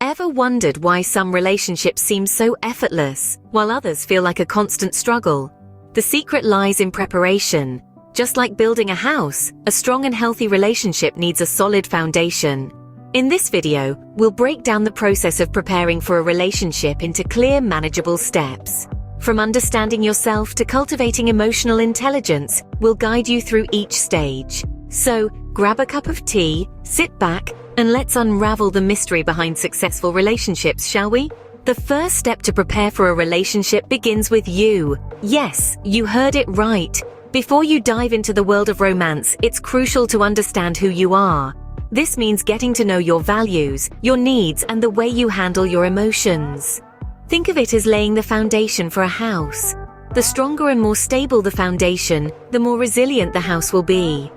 Ever wondered why some relationships seem so effortless, while others feel like a constant struggle? The secret lies in preparation. Just like building a house, a strong and healthy relationship needs a solid foundation. In this video, we'll break down the process of preparing for a relationship into clear, manageable steps. From understanding yourself to cultivating emotional intelligence, we'll guide you through each stage. So, grab a cup of tea, sit back, and let's unravel the mystery behind successful relationships, shall we? The first step to prepare for a relationship begins with you. Yes, you heard it right. Before you dive into the world of romance, it's crucial to understand who you are. This means getting to know your values, your needs, and the way you handle your emotions. Think of it as laying the foundation for a house. The stronger and more stable the foundation, the more resilient the house will be.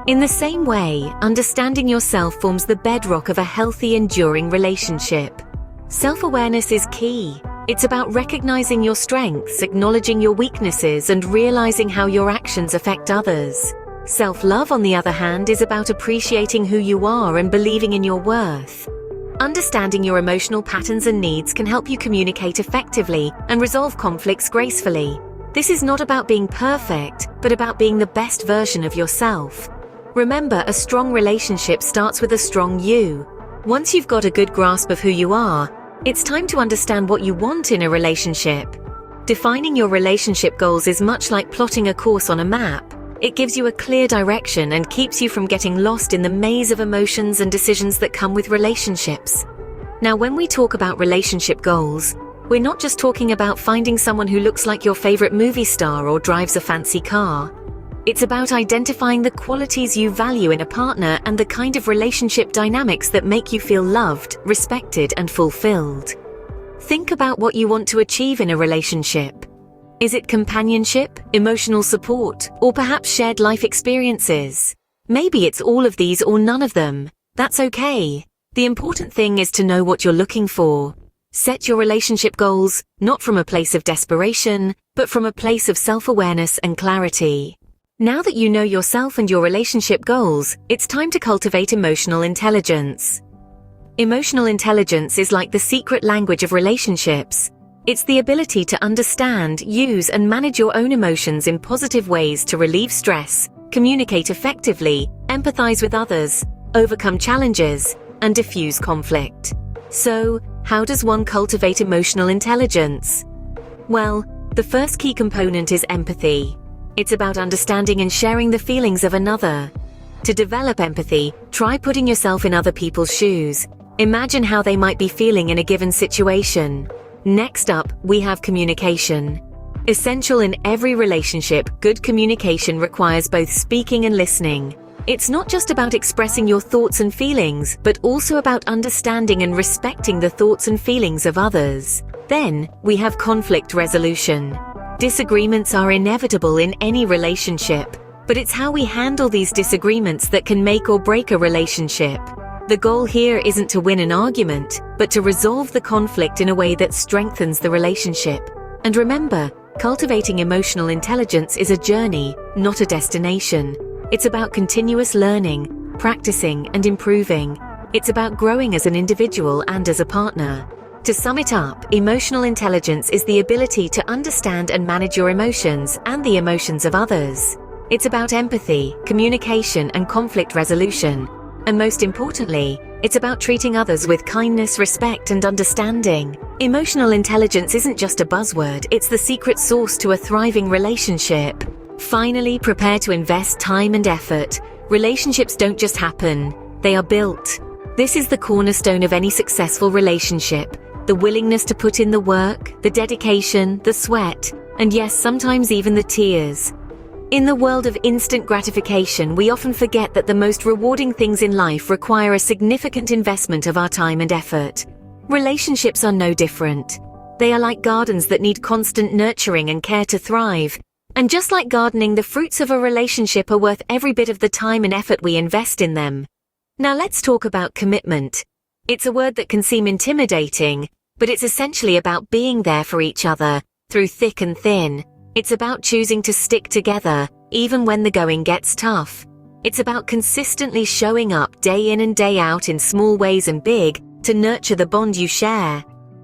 In the same way, understanding yourself forms the bedrock of a healthy, enduring relationship. Self-awareness is key. It's about recognizing your strengths, acknowledging your weaknesses, and realizing how your actions affect others. Self-love, on the other hand, is about appreciating who you are and believing in your worth. Understanding your emotional patterns and needs can help you communicate effectively and resolve conflicts gracefully. This is not about being perfect, but about being the best version of yourself. Remember, a strong relationship starts with a strong you. Once you've got a good grasp of who you are, it's time to understand what you want in a relationship. Defining your relationship goals is much like plotting a course on a map. It gives you a clear direction and keeps you from getting lost in the maze of emotions and decisions that come with relationships. Now, when we talk about relationship goals, we're not just talking about finding someone who looks like your favorite movie star or drives a fancy car. It's about identifying the qualities you value in a partner and the kind of relationship dynamics that make you feel loved, respected, and fulfilled. Think about what you want to achieve in a relationship. Is it companionship, emotional support, or perhaps shared life experiences? Maybe it's all of these or none of them. That's okay. The important thing is to know what you're looking for. Set your relationship goals, not from a place of desperation, but from a place of self-awareness and clarity. Now that you know yourself and your relationship goals, it's time to cultivate emotional intelligence. Emotional intelligence is like the secret language of relationships. It's the ability to understand, use, and manage your own emotions in positive ways to relieve stress, communicate effectively, empathize with others, overcome challenges, and diffuse conflict. So, how does one cultivate emotional intelligence? Well, the first key component is empathy. It's about understanding and sharing the feelings of another. To develop empathy, try putting yourself in other people's shoes. Imagine how they might be feeling in a given situation. Next up, we have communication. Essential in every relationship, good communication requires both speaking and listening. It's not just about expressing your thoughts and feelings, but also about understanding and respecting the thoughts and feelings of others. Then, we have conflict resolution. Disagreements are inevitable in any relationship, but it's how we handle these disagreements that can make or break a relationship. The goal here isn't to win an argument, but to resolve the conflict in a way that strengthens the relationship. And remember, cultivating emotional intelligence is a journey, not a destination. It's about continuous learning, practicing, and improving. It's about growing as an individual and as a partner. To sum it up, emotional intelligence is the ability to understand and manage your emotions and the emotions of others. It's about empathy, communication, and conflict resolution. And most importantly, it's about treating others with kindness, respect, and understanding. Emotional intelligence isn't just a buzzword, it's the secret sauce to a thriving relationship. Finally, prepare to invest time and effort. Relationships don't just happen, they are built. This is the cornerstone of any successful relationship. The willingness to put in the work, the dedication, the sweat, and yes, sometimes even the tears. In the world of instant gratification, we often forget that the most rewarding things in life require a significant investment of our time and effort. Relationships are no different. They are like gardens that need constant nurturing and care to thrive. And just like gardening, the fruits of a relationship are worth every bit of the time and effort we invest in them. Now let's talk about commitment. It's a word that can seem intimidating, but it's essentially about being there for each other, through thick and thin. It's about choosing to stick together, even when the going gets tough. It's about consistently showing up day in and day out in small ways and big, to nurture the bond you share.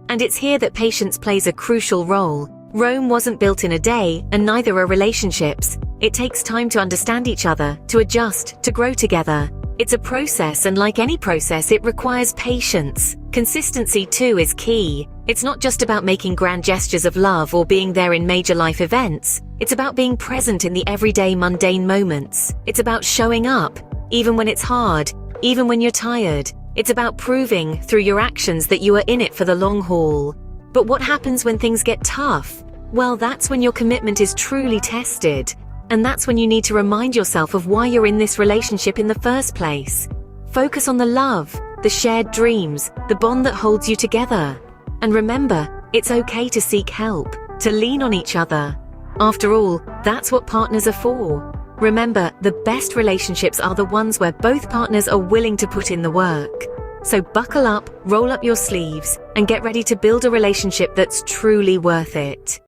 And it's here that patience plays a crucial role. Rome wasn't built in a day, and neither are relationships. It takes time to understand each other, to adjust, to grow together. It's a process, and like any process, it requires patience. Consistency, too, is key. It's not just about making grand gestures of love or being there in major life events. It's about being present in the everyday mundane moments. It's about showing up, even when it's hard, even when you're tired. It's about proving, through your actions, that you are in it for the long haul. But what happens when things get tough? Well, that's when your commitment is truly tested. And that's when you need to remind yourself of why you're in this relationship in the first place. Focus on the love, the shared dreams, the bond that holds you together. And remember, it's okay to seek help, to lean on each other. After all, that's what partners are for. Remember, the best relationships are the ones where both partners are willing to put in the work. So buckle up, roll up your sleeves, and get ready to build a relationship that's truly worth it.